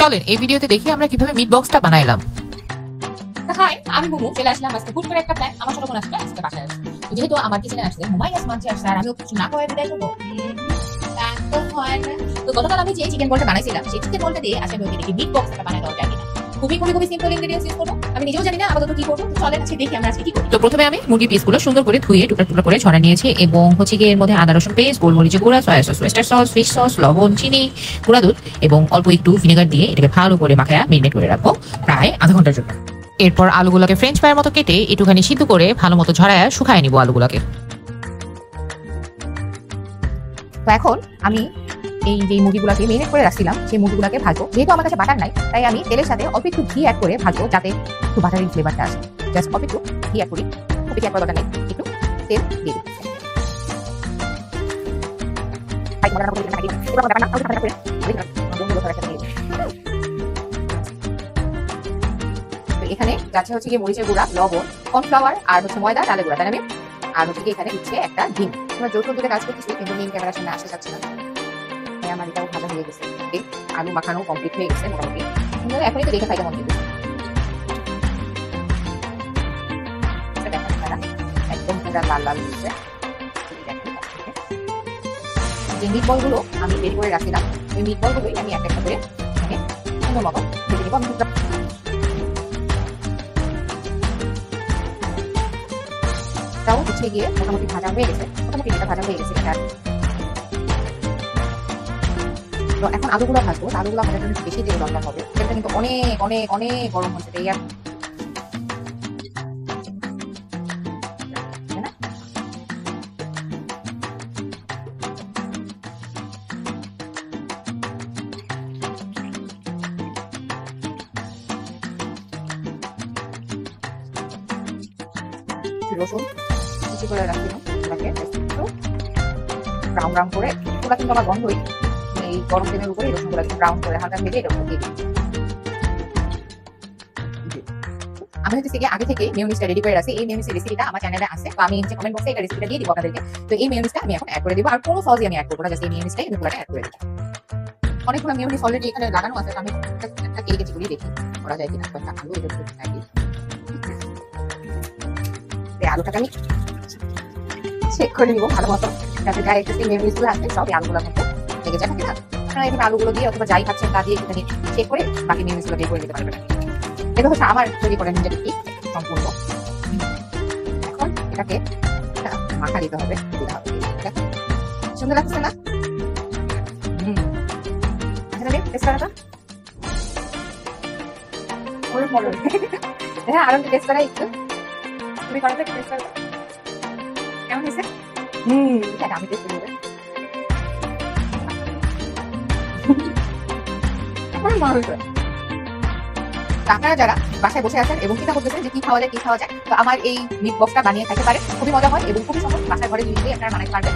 চলেন এই ভিডিওতে দেখি আমরা কিভাবে মিট বক্সটা বানাইলাম। হাই, আমি বুবু চলে আসলাম আজকে হুট করে একটা প্ল্যান। আমার ছোট বোন আসবে আজকে বাসায় আসবে, তো যেহেতু আমার কিচেনে আসছে হুমাই আসমান আসছে আর আমিও কিছু না খাওয়াই বিদায় করবো, তো হয় না। তো গতকাল আমি যে চিকেন বলটা বানাইছিলাম সেই চিকেন বলটা দিয়ে আসলে ওকে দেখি মিট বক্সটা বানাই দেওয়া যায় কিনা। খুবই সিম্পল ইনগ্রেডিয়েন্টস ইউজ করবো, আমি নিজেও জানি না আপাতত কি করবো। তো চলেন আজকে দেখি আমরা আজকে কি করবো। তো প্রথমে আমি মুরগির পিসগুলো সুন্দর করে ধুয়ে টুকরা টুকরা করে ছড়া নিয়েছি এবং হচ্ছে গিয়ে এর মধ্যে আদা রসুন পেস্ট, গোলমরিচের গুঁড়া, soya sauce, oyster sauce, fish sauce, লবণ, চিনি, গুঁড়া দুধ এবং অল্প একটু ভিনেগার দিয়ে এটাকে ভালো করে মাখায়া মেরিনেট করে রাখবো প্রায় আধা ঘন্টার জন্য। এরপর আলুগুলোকে ফ্রেঞ্চ ফ্রাইয়ের মতো কেটে একটুখানি সিদ্ধ করে ভালো মতো ঝরায়া শুকায় নিব আলুগুলোকে। তো এখন আমি এই যে মুরগিগুলোকে মেরিনেট করে রাখছিলাম সেই মুরগিগুলোকে ভাজবো। যেহেতু আমার কাছে বাটার নাই তাই আমি তেলের সাথে অল্প একটু ঘি অ্যাড করে ভাজবো যাতে একটু বাটারি ফ্লেভারটা আসে। জাস্ট অল্প একটু ঘি অ্যাড করি, খুব বেশি অ্যাড করার দরকার নেই, একটু তেল দিয়ে দিই। এখানে যাচ্ছে হচ্ছে গিয়ে মরিচের গুঁড়া, লবণ, কর্নফ্লাওয়ার আর হচ্ছে ময়দা, ডালের গুঁড়া, তাই না? আর হচ্ছে কি এখানে দিচ্ছে একটা ডিম। তোমরা যৌথ দূরে কাজ করতেছি কিন্তু মেইন ক্যামেরার সামনে আসতে চাচ্ছি না। আমার এটাও ভাজা হয়ে গেছে, আলু মাখানো কমপ্লিট হয়ে গেছে মোটামুটি। এখনই তো দেখে খাইতে মন দিবে, একদম পুরা লাল লাল হয়েছে। যে মিট বল গুলো আমি বের করে রাখছিলাম ওই মিট বল গুলোই আমি একটা একটা করে এখানে সুন্দর মতো ভেজে নিব। তাও হচ্ছে গিয়ে মোটামুটি ভাজা হয়ে গেছে, মোটামুটি এটা ভাজা হয়ে গেছে। তো এখন আলুগুলো ভাজবো, আলুগুলো ভাজার জন্য বেশি তেল দরকার হবে। তেলটা কিন্তু অনেক অনেক অনেক গরম হচ্ছে, তাই আর রসুন কুচি করে রাখছিলাম, ওটাকে একটু ব্রাউন ব্রাউন করে, ওটা কিন্তু আমার বন্ধই এই গরম তেলের উপরে রসুনগুলো ব্রাউন করে হালকা ভেজে এটা দিয়ে দিই। আমি হচ্ছে আগে থেকে মেয়োনিজটা রেডি করে রাখছি। এই মেয়োনিজের রেসিপিটা আমার চ্যানেলে আছে, তো আমি নিচে কমেন্ট বক্সে এই রেসিপিটা দিয়ে দিব আপনাদেরকে। তো এই মেয়োনিজটা আমি এখন অ্যাড করে দিব, আর কোনো সসই আমি অ্যাড করব না, জাস্ট এই মেয়োনিজটাই আমি পুরোটা অ্যাড করে দেব। অনেকগুলো মেয়োনিজ অলরেডি এখানে লাগানো আছে, তো আমি একটা কেটে কেটে করে দেখি করা যায় কিনা। কয়েকটা আলু এটা দিয়ে দিই, আলুটাকে আমি চেক করে নিব ভালো মতো যাতে গায়ে একটু সেই মেয়োনিজগুলো আছে সব আলুগুলোর মধ্যে লেগে যায় না। আপনারা এখানে আলুগুলো দিয়ে অথবা যাই খাচ্ছেন তা দিয়ে একটুখানি চেক করে বাকি মেয়োনিজগুলো বের করে নিতে পারবেন। এটা হচ্ছে আমার তৈরি করে নিজের কি সম্পূর্ণ। এখন এটাকে মাখা দিতে হবে, সুন্দর লাগছে না? হ্যাঁ আরো টেস্ট করা একটু, তুমি করো টেস্ট করো কেমন হয়েছে। আমি টেস্ট করবো। আপনারা যারা বাসায় বসে আছেন এবং চিন্তা করতেছেন যে কি খাওয়া যায়, তো আমার এই মিট বক্সটা বানিয়ে খাইতে পারে, খুবই মজা হয় এবং খুবই সহজ, বাসায় ঘরে জিনিস দিয়ে আপনারা বানাইতে পারবেন।